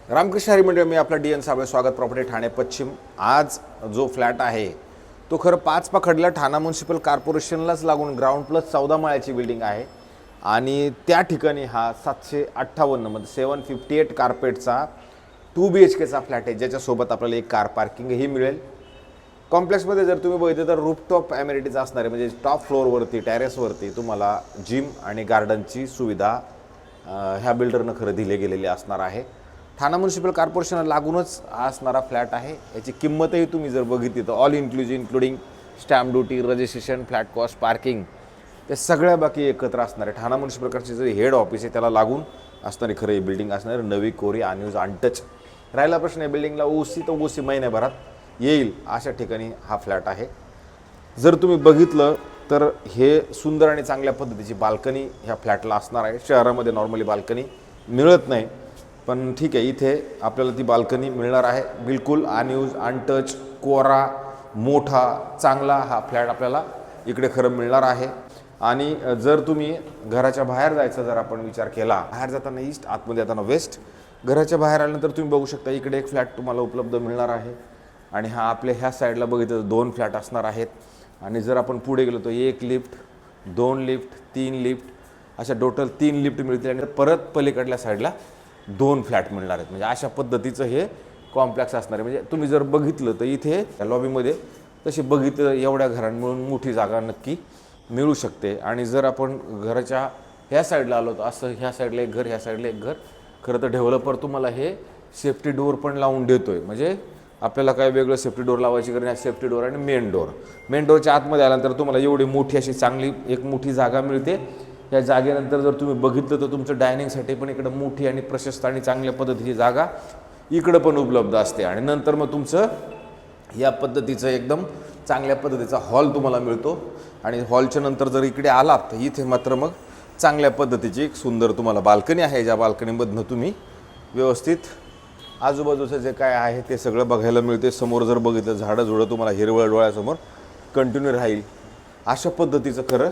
रामकृष्ण हरी मंडळ, मी आपला डी.एन. साबळे, स्वागत प्रॉपर्टी ठाणे पश्चिम। आज जो फ्लॅट आहे तो खरं 5 पखडला ठाणा म्युनिसिपल कॉर्पोरेशनलाच लागून ग्राउंड प्लस 14 माळ्याची बिल्डिंग आहे आणि त्या ठिकाणी हा 758 मध्ये 758 कार्पेटचा 2 BHKचा फ्लॅट आहे, ज्याच्यासोबत आपल्याला एक कार पार्किंगही मिळेल। कॉम्प्लेक्समध्ये जर तुम्ही बघितलं तर रूफटॉप ॲमेनिटीज असणार आहे, म्हणजे टॉप फ्लोअरवरती टेरेसवरती तुम्हाला जिम आणि गार्डनची सुविधा ह्या बिल्डरनं खरं दिले गेलेली असणार आहे। ठाणा म्युनिसिपल कॉर्पोरेशनला लागूनच असणारा फ्लॅट आहे। याची किंमतही तुम्ही जर बघितली तर all inclusive including stamp duty, registration, flat cost, parking, ते सगळ्या बाकी एकत्र असणार आहे। ठाणा म्युनिसिपल कॉर्पोरेशनचं जे हेड ऑफिस आहे त्याला लागून असणारी खरं ही बिल्डिंग असणार, नवी कोरी अनयूज अनटच। राहिला प्रश्न आहे बिल्डिंगला ओसी तर ओसी महिन्याभरात येईल अशा ठिकाणी हा फ्लॅट आहे। जर तुम्ही बघितलं तर हे सुंदर आणि चांगल्या पद्धतीची बाल्कनी ह्या फ्लॅटला असणार आहे। शहरामध्ये नॉर्मली बाल्कनी मिळत नाही, पण ठीक आहे, इथे आपल्याला ती बाल्कनी मिळणार आहे। बिलकुल अनयूज अनटच, कोरा, मोठा, चांगला हा फ्लॅट आपल्याला इकडे खरं मिळणार आहे। आणि जर तुम्ही घराच्या बाहेर जायचा जर आपण विचार केला, बाहेर जाताना ईस्ट, आतमध्ये जाताना वेस्ट, घराच्या बाहेर आल्यानंतर तुम्ही बघू शकता इकडे एक फ्लॅट तुम्हाला उपलब्ध मिळणार आहे आणि हा आपल्या ह्या साईडला बघितलं 2 फ्लॅट असणार आहेत। आणि जर आपण पुढे गेलो तर 1 लिफ्ट, 2 लिफ्ट, 3 लिफ्ट, अशा टोटल 3 लिफ्ट मिळतील आणि परत पलीकडल्या साईडला 2 फ्लॅट मिळणार आहेत। म्हणजे अशा पद्धतीचं हे कॉम्प्लेक्स असणार आहे। म्हणजे तुम्ही जर बघितलं तर इथे लॉबीमध्ये तशी बघितलं एवढ्या घरांमिळून मोठी जागा नक्की मिळू शकते। आणि जर आपण घराच्या ह्या साईडला आलो तर असं ह्या साईडला एक घर, ह्या साईडला एक घर, खरं तर डेव्हलपर तुम्हाला हे सेफ्टी डोअर पण लावून देतोय। म्हणजे आपल्याला काय वेगळं सेफ्टी डोअर लावायची गरज नाही, सेफ्टी डोअर आणि मेन डोअरच्या आतमध्ये आल्यानंतर तुम्हाला एवढी मोठी अशी चांगली एक मोठी जागा मिळते। या जागेनंतर जर तुम्ही बघितलं तर तुमचं डायनिंगसाठी पण इकडं मोठी आणि प्रशस्त आणि चांगल्या पद्धतीची जागा इकडं पण उपलब्ध असते। आणि नंतर मग तुमचं या पद्धतीचं एकदम चांगल्या पद्धतीचा हॉल तुम्हाला मिळतो। आणि हॉलच्या नंतर जर इकडे आलात तर इथे मात्र मग चांगल्या पद्धतीची एक सुंदर तुम्हाला बाल्कनी आहे, ज्या बाल्कनीमधनं तुम्ही व्यवस्थित आजूबाजूचं जे काय आहे ते सगळं बघायला मिळते। समोर जर बघितलं झाडं तुम्हाला हिरवळ डोळ्यासमोर कंटिन्यू राहील अशा पद्धतीचं खरं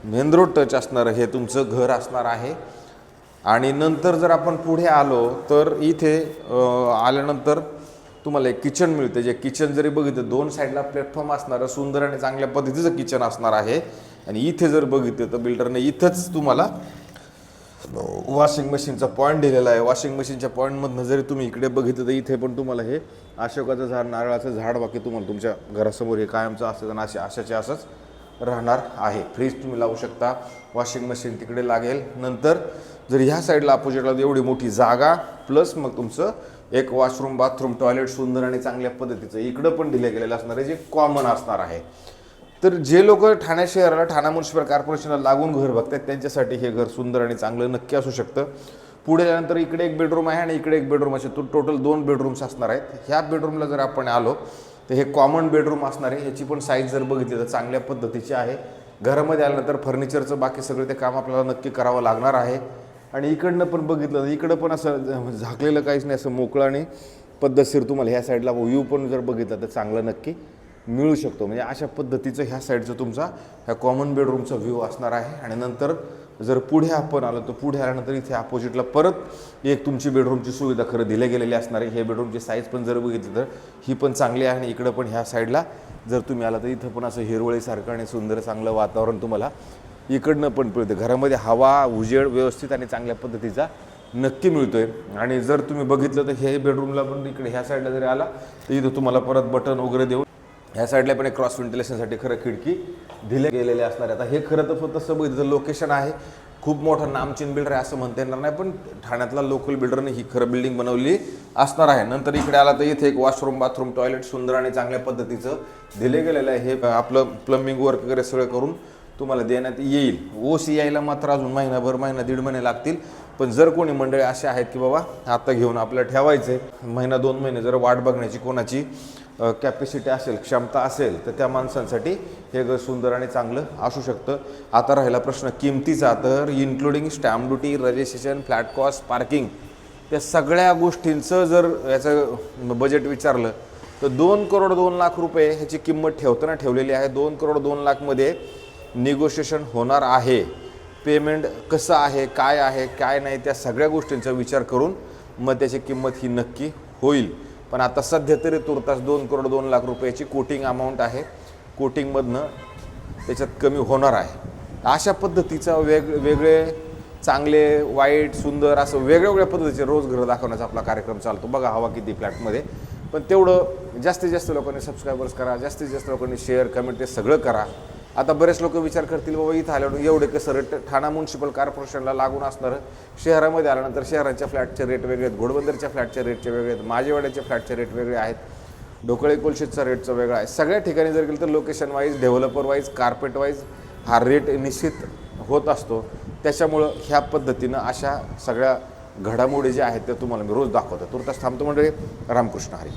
मेन रोड टच असणारं हे तुमचं घर असणार आहे। आणि नंतर जर आपण पुढे आलो तर इथे आल्यानंतर तुम्हाला एक किचन मिळते, जे किचन जरी बघितलं 2 साईडला प्लॅटफॉर्म असणारं सुंदर आणि चांगल्या पद्धतीचं किचन असणार आहे। आणि इथे जर बघितलं तर बिल्डरने इथंच तुम्हाला वॉशिंग मशीनचा पॉईंट दिलेला आहे। वॉशिंग मशीनच्या पॉईंटमधनं जरी तुम्ही इकडे बघितलं तर इथे पण तुम्हाला हे अशोकाचं झाड, नारळाचं झाड बाकी तुम्हाला तुमच्या घरासमोर हे कायमचं असतं आणि अशाचे असंच राहणार आहे। फ्रीज तुम्ही लावू शकता, वॉशिंग मशीन तिकडे लागेल। नंतर जर ह्या साईडला अपोजिटला एवढी मोठी जागा प्लस मग तुमचं एक वॉशरूम, बाथरूम, टॉयलेट सुंदर आणि चांगल्या पद्धतीचं इकडं पण दिले गेलेलं असणार आहे, जे कॉमन असणार आहे। तर जे लोक ठाणे शहराला, ठाणा म्युनिसिपल कॉर्पोरेशनला लागून घर बघतात त्यांच्यासाठी हे घर सुंदर आणि चांगलं नक्की असू शकतं। पुढे गेल्यानंतर इकडे एक बेडरूम आहे आणि इकडे एक बेडरूम असे टोटल 2 बेडरूम्स असणार आहेत। ह्या बेडरूमला जर आपण आलो तर हे कॉमन बेडरूम असणार आहे। ह्याची पण साईज जर बघितली तर चांगल्या पद्धतीची आहे। घरामध्ये आल्यानंतर फर्निचरचं बाकी सगळं ते काम आपल्याला नक्की करावं लागणार आहे। आणि इकडनं पण बघितलं तर इकडं पण असं झाकलेलं काहीच नाही, असं मोकळं आणि पद्धतशीर तुम्हाला ह्या साईडला व्ह्यू पण जर बघितलं तर चांगलं नक्की मिळू शकतो। म्हणजे अशा पद्धतीचं ह्या साईडचं तुमचा ह्या कॉमन बेडरूमचा व्ह्यू असणार आहे। आणि नंतर जर पुढे आपण आलो तर पुढे आल्यानंतर इथे अपोजिटला परत एक तुमची बेडरूमची सुविधा खरं दिली गेलेली असणार आहे। हे बेडरूमची साईज पण जर बघितली तर ही पण चांगली आहे। आणि इकडं पण ह्या साईडला जर तुम्ही आला तर इथं पण असं हिरवळीसारखं आणि सुंदर चांगलं वातावरण तुम्हाला इकडनं पण मिळतं। घरामध्ये हवा, उजेड व्यवस्थित आणि चांगल्या पद्धतीचा नक्की मिळतोय। आणि जर तुम्ही बघितलं तर हे बेडरूमला पण इकडे ह्या साईडला जरी आला तर इथं तुम्हाला परत बटन वगैरे देऊन ह्या साईडला पण एक क्रॉस व्हेंटिलेशनसाठी खरं खिडकी दिले गेलेले असणार आहे। आता हे खरं तर फक्त असं बघितलं लोकेशन आहे, खूप मोठा नामचीन बिल्डर आहे असं म्हणता येणार नाही, पण ठाण्यातला लोकल बिल्डरने ही खरं बिल्डिंग बनवली असणार आहे। नंतर इकडे आला तर इथे एक वॉशरूम, बाथरूम, टॉयलेट सुंदर आणि चांगल्या पद्धतीचं दिले गेलेलं आहे। हे आपलं प्लंबिंग वर्क वगैरे सगळं करून तुम्हाला देण्यात येईल। ओसी यायला मात्र अजून महिनाभर, महिना 1.5 महिने लागतील। पण जर कोणी मंडळी असे आहेत की बाबा आता घेऊन आपल्याला ठेवायचे, महिना 2 महिने जर वाट बघण्याची कोणाची कॅपॅसिटी असेल, क्षमता असेल, तर त्या माणसांसाठी हे घर सुंदर आणि चांगलं असू शकतं। आता राहिला प्रश्न किमतीचा, तर including stamp duty, registration, flat cost, parking, त्या सगळ्या गोष्टींचं जर याचं बजेट विचारलं तर 2 करोड 2 लाख रुपये ह्याची किंमत ठेवताना ठेवलेली आहे। 2 करोड 2 लाखमध्ये निगोशिएशन होणार आहे। पेमेंट कसं आहे, काय आहे, काय नाही, त्या सगळ्या गोष्टींचा विचार करून मग त्याची किंमत ही नक्की होईल. पण आता सध्या तरी तुर्तास 2,02,00,000 रुपयाची कोटिंग अमाऊंट आहे. कोटिंगमधनं त्याच्यात कमी होणार आहे. अशा पद्धतीचा वेगळे चांगले वाईट सुंदर असं वेगवेगळ्या पद्धतीचे रोज घरं दाखवण्याचा आपला कार्यक्रम चालतो. बघा हवा किती फ्लॅटमध्ये. पण तेवढं जास्तीत जास्त लोकांनी सबस्क्रायबर्स करा, जास्तीत जास्त लोकांनी शेअर कमेंट ते सगळं करा. आता बरेच लोक विचार करतील बाबा इथं आल्यावर एवढे कसं रेट, ठाणा म्युन्सिपल कॉर्पोरेशनला लागून असणारं शहरामध्ये आल्यानंतर शहरांच्या फ्लॅटचे रेट वेगळे आहेत, घोडबंदरच्या फ्लॅटचे रेटचे वेगळे आहेत, माझेवाड्याच्या फ्लॅटचे रेट वेगळे आहेत, ढोकळे कोलशीतचा रेटचा वेगळा आहे. सगळ्या ठिकाणी जर गेलं तर location wise, developer wise, carpet wise हा रेट निश्चित होत असतो. त्याच्यामुळं ह्या पद्धतीनं अशा सगळ्या घडामोडी ज्या आहेत त्या तुम्हाला मी रोज दाखवतो. तुर्तास थांबतो मंडळी. रामकृष्ण हरी.